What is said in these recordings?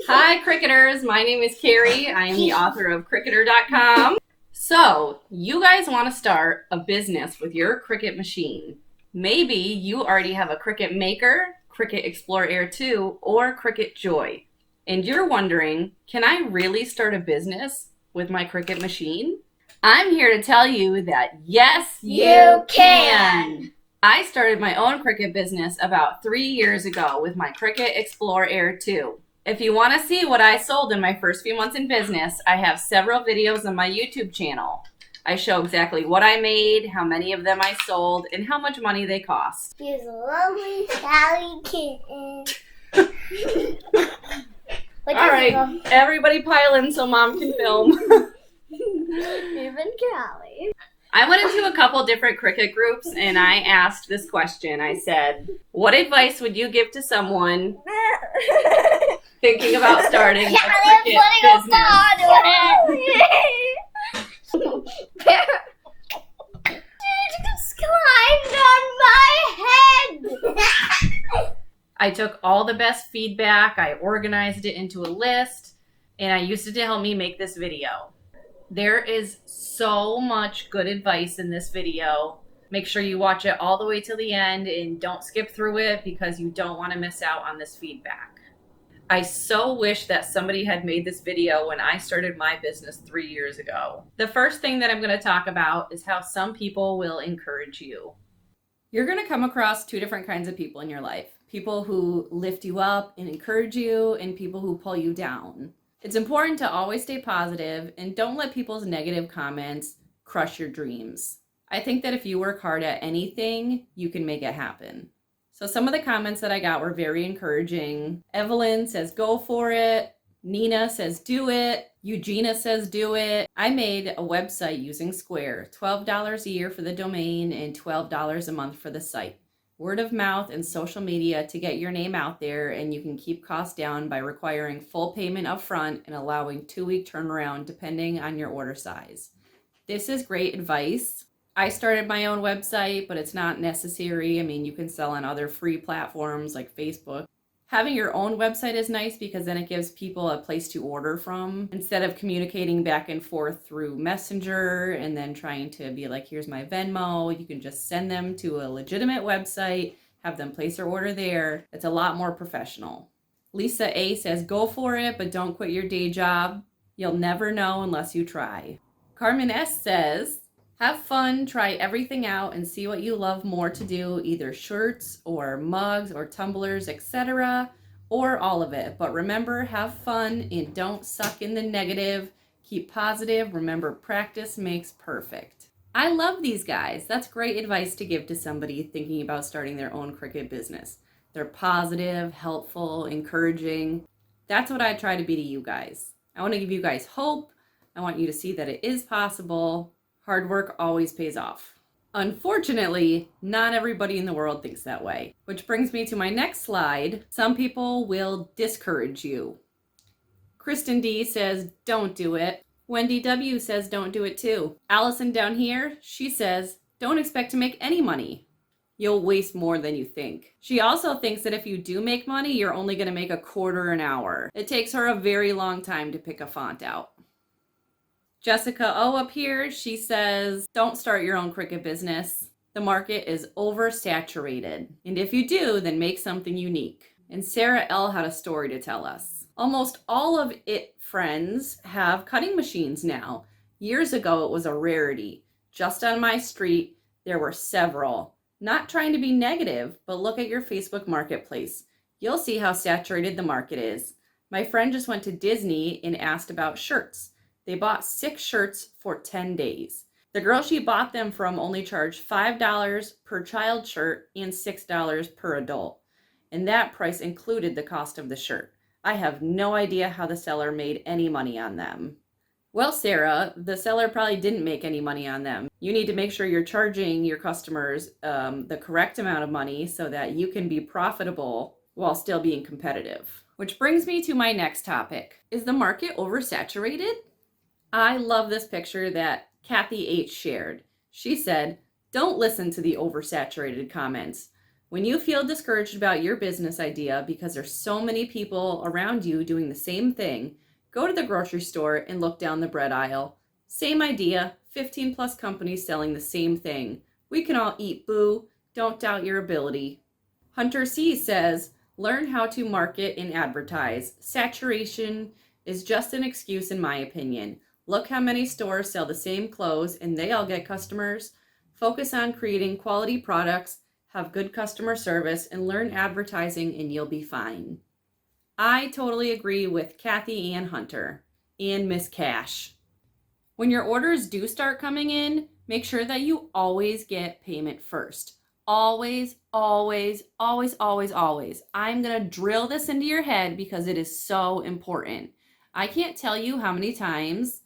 Hi, Cricketers. My name is Kerri. I am the author of Cricketer.com. So, you guys want to start a business with your Cricut machine. Maybe you already have a Cricut Maker, Cricut Explore Air 2, or Cricut Joy. And you're wondering, can I really start a business with my Cricut machine? I'm here to tell you that yes, you can! I started my own Cricut business about 3 years ago with my Cricut Explore Air 2. If you want to see what I sold in my first few months in business, I have several videos on my YouTube channel. I show exactly what I made, how many of them I sold, and how much money they cost. He's a lovely Sally kitten. Alright, everybody pile in so Mom can film. Even Callie. I went into a couple different Cricut groups and I asked this question. I said, what advice would you give to someone thinking about starting a Cricut business? Climbed on my head. I took all the best feedback, I organized it into a list, and I used it to help me make this video. There is so much good advice in this video. Make sure you watch it all the way till the end and don't skip through it because you don't want to miss out on this feedback. I so wish that somebody had made this video when I started my business 3 years ago. The first thing that I'm going to talk about is how some people will encourage you. You're going to come across two different kinds of people in your life. People who lift you up and encourage you, and people who pull you down. It's important to always stay positive and don't let people's negative comments crush your dreams. I think that if you work hard at anything, you can make it happen. So some of the comments that I got were very encouraging. Evelyn says, go for it. Nina says, do it. Eugenia says, do it. I made a website using Square, $12 a year for the domain and $12 a month for the site. Word of mouth and social media to get your name out there, and you can keep costs down by requiring full payment up front and allowing 2-week turnaround depending on your order size. This is great advice. I started my own website, but it's not necessary. I mean, you can sell on other free platforms like Facebook. Having your own website is nice because then it gives people a place to order from instead of communicating back and forth through Messenger and then trying to be like, here's my Venmo. You can just send them to a legitimate website, have them place their order there. It's a lot more professional. Lisa A says, go for it, but don't quit your day job. You'll never know unless you try. Carmen S says, have fun, try everything out, and see what you love more to do, either shirts or mugs or tumblers, etc., or all of it. But remember, have fun and don't suck in the negative. Keep positive. Remember, practice makes perfect. I love these guys. That's great advice to give to somebody thinking about starting their own Cricut business. They're positive, helpful, encouraging. That's what I try to be to you guys. I want to give you guys hope. I want you to see that it is possible. Hard work always pays off. Unfortunately, not everybody in the world thinks that way. Which brings me to my next slide. Some people will discourage you. Kristen D says, don't do it. Wendy W says, don't do it too. Allison down here, she says, don't expect to make any money. You'll waste more than you think. She also thinks that if you do make money, you're only going to make $0.25 an hour. It takes her a very long time to pick a font out. Jessica O up here, she says, don't start your own Cricut business. The market is oversaturated. And if you do, then make something unique. And Sarah L had a story to tell us. Almost all of it friends have cutting machines now. Years ago, it was a rarity. Just on my street, there were several. Not trying to be negative, but look at your Facebook marketplace. You'll see how saturated the market is. My friend just went to Disney and asked about shirts. They bought 6 shirts for 10 days. The girl she bought them from only charged $5 per child shirt and $6 per adult. And that price included the cost of the shirt. I have no idea how the seller made any money on them. Well, Sarah, the seller probably didn't make any money on them. You need to make sure you're charging your customers the correct amount of money so that you can be profitable while still being competitive. Which brings me to my next topic. Is the market oversaturated? I love this picture that Kathy H shared. She said, don't listen to the oversaturated comments. When you feel discouraged about your business idea because there's so many people around you doing the same thing, go to the grocery store and look down the bread aisle. Same idea, 15 plus companies selling the same thing. We can all eat, boo. Don't doubt your ability. Hunter C says, learn how to market and advertise. Saturation is just an excuse in my opinion. Look how many stores sell the same clothes and they all get customers. Focus on creating quality products, have good customer service, and learn advertising and you'll be fine. I totally agree with Kathy and Hunter and Miss Cash. When your orders do start coming in, make sure that you always get payment first. Always, always, always, always, always. I'm going to drill this into your head because it is so important. I can't tell you how many times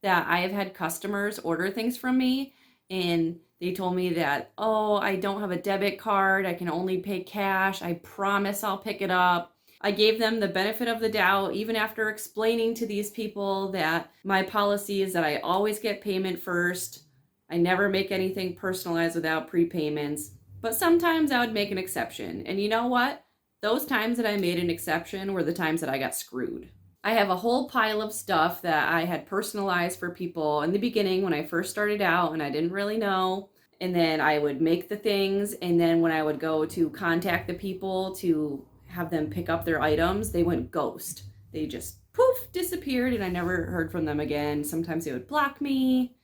that I have had customers order things from me and they told me that, oh, I don't have a debit card. I can only pay cash. I promise I'll pick it up. I gave them the benefit of the doubt, even after explaining to these people that my policy is that I always get payment first. I never make anything personalized without prepayments. But sometimes I would make an exception. And you know what? Those times that I made an exception were the times that I got screwed. I have a whole pile of stuff that I had personalized for people in the beginning when I first started out and I didn't really know. And then I would make the things. And then when I would go to contact the people to have them pick up their items, they went ghost. They just poof, disappeared and I never heard from them again. Sometimes they would block me.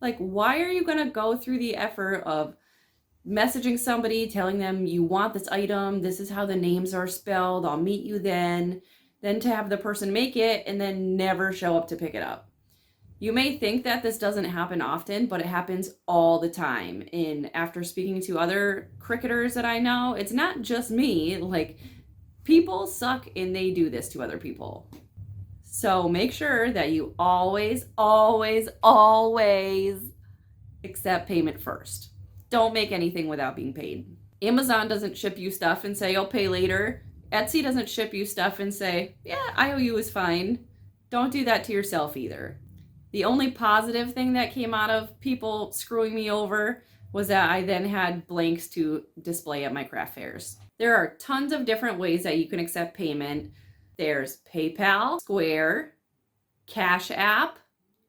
Like, why are you going to go through the effort of messaging somebody, telling them you want this item, this is how the names are spelled, I'll meet you then to have the person make it and then never show up to pick it up? You may think that this doesn't happen often, but it happens all the time. And after speaking to other Cricketers that I know, it's not just me. Like, people suck and they do this to other people. So make sure that you always, always, always accept payment first. Don't make anything without being paid. Amazon doesn't ship you stuff and say, I'll pay later. Etsy doesn't ship you stuff and say, yeah, IOU is fine. Don't do that to yourself either. The only positive thing that came out of people screwing me over was that I then had blanks to display at my craft fairs. There are tons of different ways that you can accept payment. There's PayPal, Square, Cash App,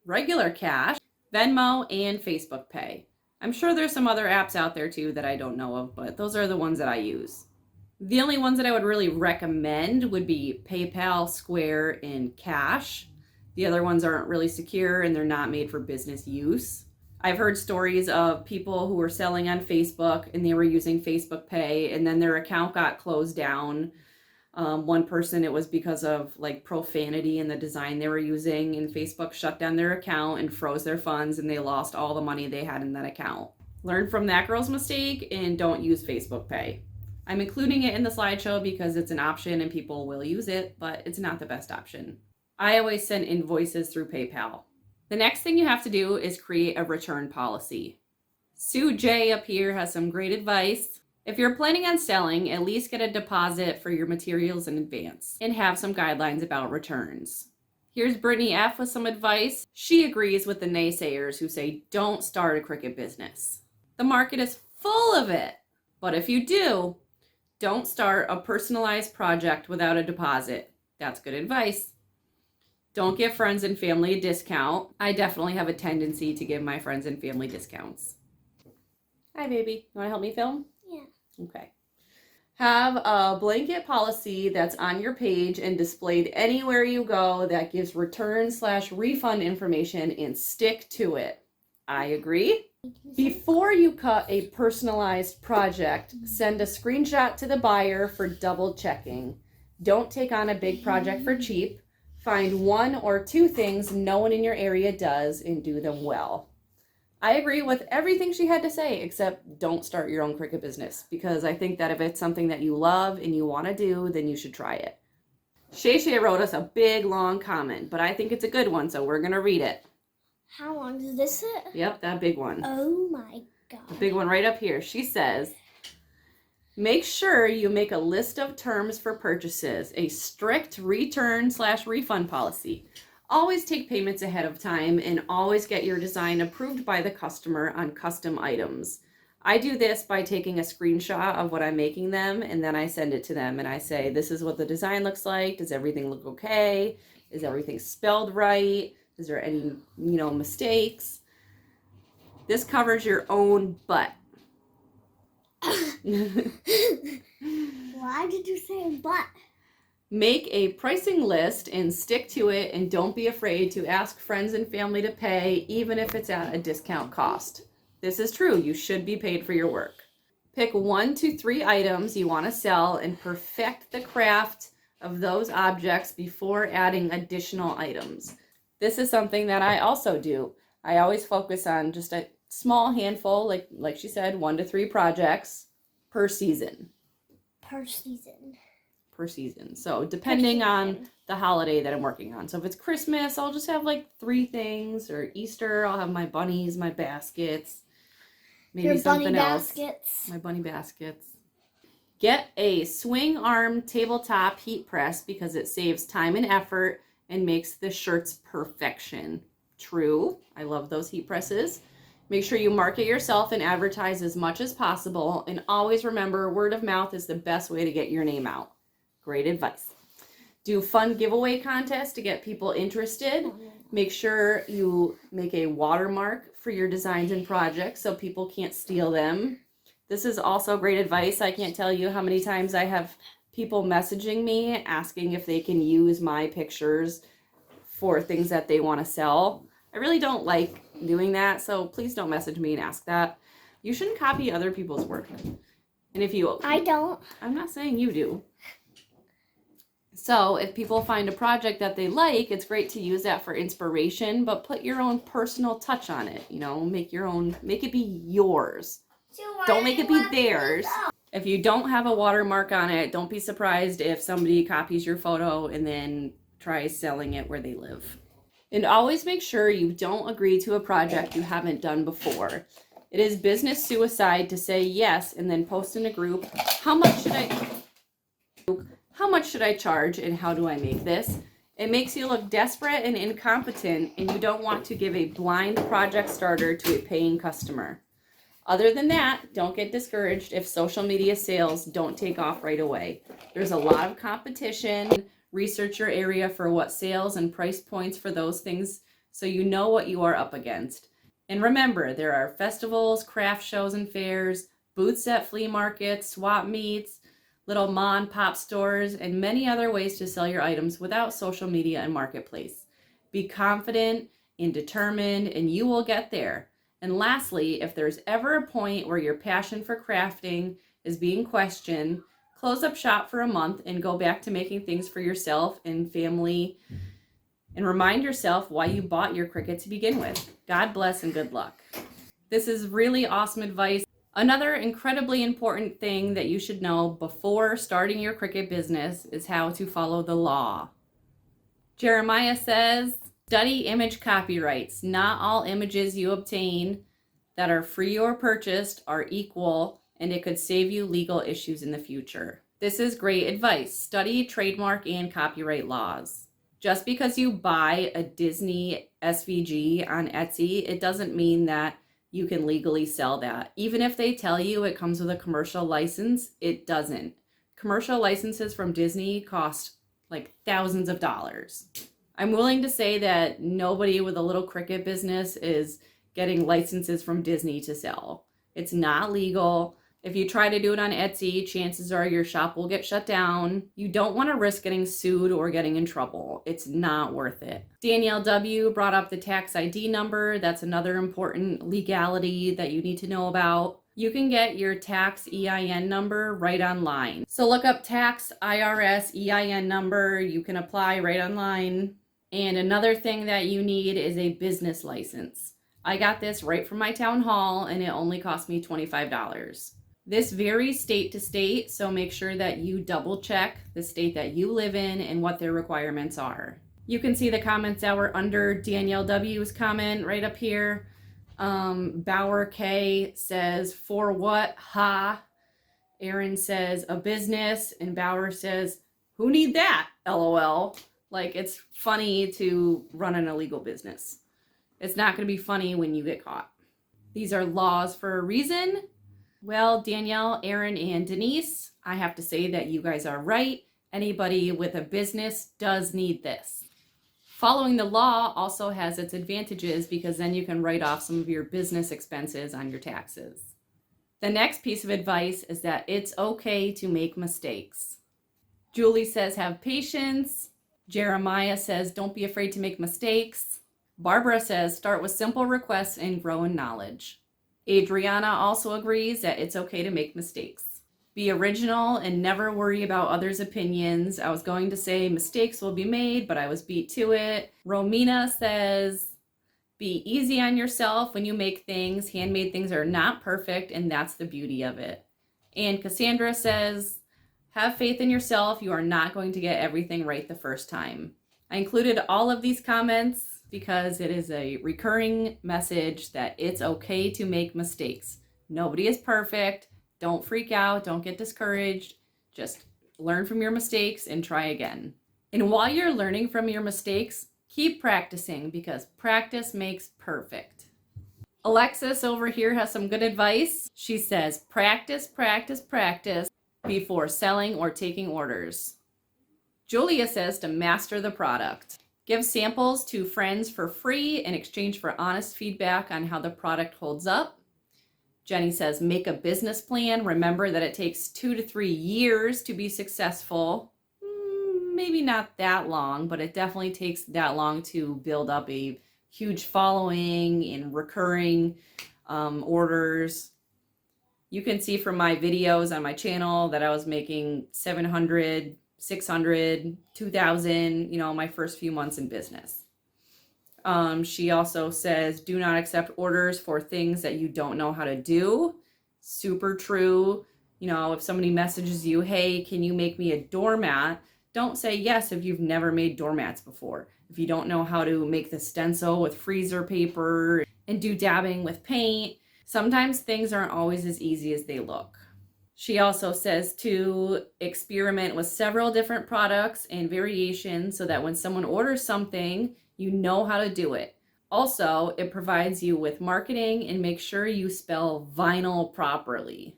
regular cash, Venmo, and Facebook Pay. I'm sure there's some other apps out there too that I don't know of, but those are the ones that I use. The only ones that I would really recommend would be PayPal, Square, and Cash. The other ones aren't really secure and they're not made for business use. I've heard stories of people who were selling on Facebook and they were using Facebook Pay and then their account got closed down. One person, it was because of like profanity in the design they were using, and Facebook shut down their account and froze their funds and they lost all the money they had in that account. Learn from that girl's mistake and don't use Facebook Pay. I'm including it in the slideshow because it's an option and people will use it, but it's not the best option. I always send invoices through PayPal. The next thing you have to do is create a return policy. Sue J up here has some great advice. If you're planning on selling, at least get a deposit for your materials in advance and have some guidelines about returns. Here's Brittany F with some advice. She agrees with the naysayers who say don't start a Cricut business. The market is full of it, but if you do, don't start a personalized project without a deposit. That's good advice. Don't give friends and family a discount. I definitely have a tendency to give my friends and family discounts. Hi, baby. You want to help me film? Yeah. Okay. Have a blanket policy that's on your page and displayed anywhere you go that gives return/refund information and stick to it. I agree. Before you cut a personalized project, send a screenshot to the buyer for double checking. Don't take on a big project for cheap. Find 1 or 2 things no one in your area does and do them well. I agree with everything she had to say, except don't start your own Cricut business, because I think that if it's something that you love and you want to do, then you should try it. Shay Shay wrote us a big, long comment, but I think it's a good one, so we're going to read it. How long is this? Yep, that big one. Oh my god. The big one right up here. She says, make sure you make a list of terms for purchases, a strict return/refund policy. Always take payments ahead of time and always get your design approved by the customer on custom items. I do this by taking a screenshot of what I'm making them, and then I send it to them and I say, this is what the design looks like. Does everything look okay? Is everything spelled right? Is there any, mistakes? This covers your own butt. Why did you say but? Make a pricing list and stick to it, and don't be afraid to ask friends and family to pay, even if it's at a discount cost. This is true. You should be paid for your work. Pick 1 to 3 items you want to sell and perfect the craft of those objects before adding additional items. This is something that I also do. I always focus on just a small handful, like she said, 1 to 3 projects per season. Per season. So depending on the holiday that I'm working on. So if it's Christmas, I'll just have like 3 things, or Easter, I'll have my bunnies, my baskets, maybe Your something bunny else. baskets. My bunny baskets. Get a swing arm tabletop heat press because it saves time and effort and makes the shirts perfection. True. I love those heat presses. Make sure you market yourself and advertise as much as possible. And always remember, word of mouth is the best way to get your name out. Great advice. Do fun giveaway contests to get people interested. Make sure you make a watermark for your designs and projects so people can't steal them. This is also great advice. I can't tell you how many times I have people messaging me asking if they can use my pictures for things that they want to sell. I really don't like doing that, so please don't message me and ask that. You shouldn't copy other people's work. And if you... I don't. I'm not saying you do. So if people find a project that they like, it's great to use that for inspiration, but put your own personal touch on it. Make it be yours. Don't make it be theirs. If you don't have a watermark on it, don't be surprised if somebody copies your photo and then tries selling it where they live. And always make sure you don't agree to a project you haven't done before. It is business suicide to say yes and then post in a group, how much should I charge and how do I make this? It makes you look desperate and incompetent, and you don't want to give a blind project starter to a paying customer. Other than that, don't get discouraged if social media sales don't take off right away. There's a lot of competition. Research your area for what sales and price points for those things so you know what you are up against. And remember, there are festivals, craft shows and fairs, booths at flea markets, swap meets, little mom and pop stores, and many other ways to sell your items without social media and marketplace. Be confident and determined, and you will get there. And lastly, if there's ever a point where your passion for crafting is being questioned, close up shop for a month and go back to making things for yourself and family, and remind yourself why you bought your Cricut to begin with. God bless and good luck. This is really awesome advice. Another incredibly important thing that you should know before starting your Cricut business is how to follow the law. Jeremiah says, study image copyrights. Not all images you obtain that are free or purchased are equal, and it could save you legal issues in the future. This is great advice. Study trademark and copyright laws. Just because you buy a Disney SVG on Etsy, it doesn't mean that you can legally sell that. Even if they tell you it comes with a commercial license, it doesn't. Commercial licenses from Disney cost like thousands of dollars. I'm willing to say that nobody with a little Cricut business is getting licenses from Disney to sell. It's not legal. If you try to do it on Etsy, chances are your shop will get shut down. You don't want to risk getting sued or getting in trouble. It's not worth it. Danielle W. brought up the tax ID number. That's another important legality that you need to know about. You can get your tax EIN number right online. So look up tax IRS EIN number. You can apply right online. And another thing that you need is a business license. I got this right from my town hall and it only cost me $25. This varies state to state, so make sure that you double check the state that you live in and what their requirements are. You can see the comments that were under Danielle W's comment right up here. Bauer K says, for what? Ha. Aaron says, a business. And Bauer says, who need that? LOL. Like, it's funny to run an illegal business. It's not going to be funny when you get caught. These are laws for a reason. Well, Danielle, Aaron, and Denise, I have to say that you guys are right. Anybody with a business does need this. Following the law also has its advantages because then you can write off some of your business expenses on your taxes. The next piece of advice is that it's okay to make mistakes. Julie says have patience. Jeremiah says don't be afraid to make mistakes. Barbara says start with simple requests and grow in knowledge. Adriana also agrees that it's okay to make mistakes. Be original and never worry about others' opinions. I was going to say mistakes will be made, but I was beat to it. Romina says be easy on yourself when you make things. Handmade things are not perfect, and that's the beauty of it. And Cassandra says have faith in yourself. You are not going to get everything right the first time. I included all of these comments because it is a recurring message that it's okay to make mistakes. Nobody is perfect. Don't freak out. Don't get discouraged. Just learn from your mistakes and try again. And while you're learning from your mistakes, keep practicing because practice makes perfect. Alexis over here has some good advice. She says, practice, practice, practice before selling or taking orders. Julia says to master the product. Give samples to friends for free in exchange for honest feedback on how the product holds up. Jenny says make a business plan. Remember that it takes 2 to 3 years to be successful. Maybe not that long, but it definitely takes that long to build up a huge following and recurring orders. You can see from my videos on my channel that I was making 700, 600, 2,000, my first few months in business. She also says, do not accept orders for things that you don't know how to do. Super true. If somebody messages you, hey, can you make me a doormat? Don't say yes if you've never made doormats before. If you don't know how to make the stencil with freezer paper and do dabbing with paint, sometimes things aren't always as easy as they look. She also says to experiment with several different products and variations so that when someone orders something, you know how to do it. Also, it provides you with marketing and make sure you spell vinyl properly.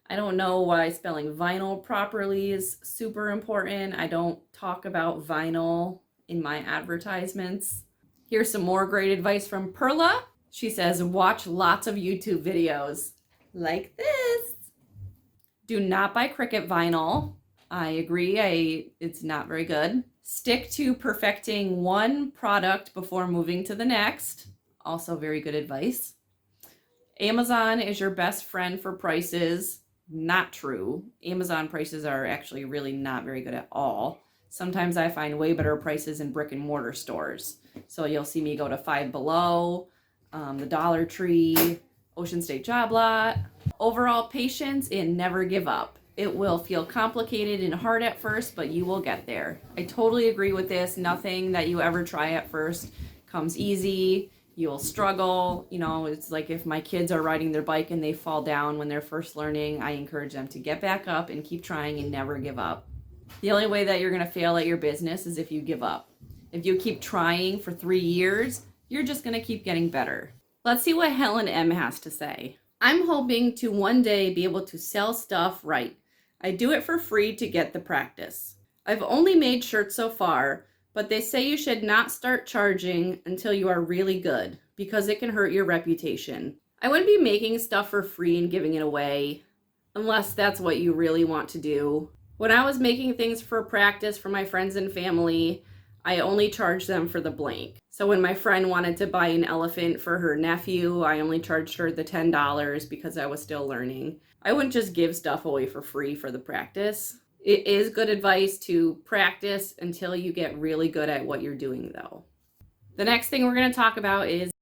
I don't know why spelling vinyl properly is super important. I don't talk about vinyl in my advertisements. Here's some more great advice from Perla. She says, watch lots of YouTube videos like this. Do not buy Cricut vinyl. I agree, it's not very good. Stick to perfecting one product before moving to the next. Also very good advice. Amazon is your best friend for prices. Not true. Amazon prices are actually really not very good at all. Sometimes I find way better prices in brick and mortar stores. So you'll see me go to Five Below, the Dollar Tree, Ocean State Job Lot. Overall, patience and never give up. It will feel complicated and hard at first, but you will get there. I totally agree with this. Nothing that you ever try at first comes easy. You'll struggle. It's like if my kids are riding their bike and they fall down when they're first learning, I encourage them to get back up and keep trying and never give up. The only way that you're going to fail at your business is if you give up. If you keep trying for 3 years, you're just going to keep getting better. Let's see what Helen M has to say. I'm hoping to one day be able to sell stuff right. I do it for free to get the practice. I've only made shirts so far, but they say you should not start charging until you are really good because it can hurt your reputation. I wouldn't be making stuff for free and giving it away unless that's what you really want to do. When I was making things for practice for my friends and family, I only charged them for the blank. So when my friend wanted to buy an elephant for her nephew, I only charged her the $10 because I was still learning. I wouldn't just give stuff away for free for the practice. It is good advice to practice until you get really good at what you're doing though. The next thing we're going to talk about is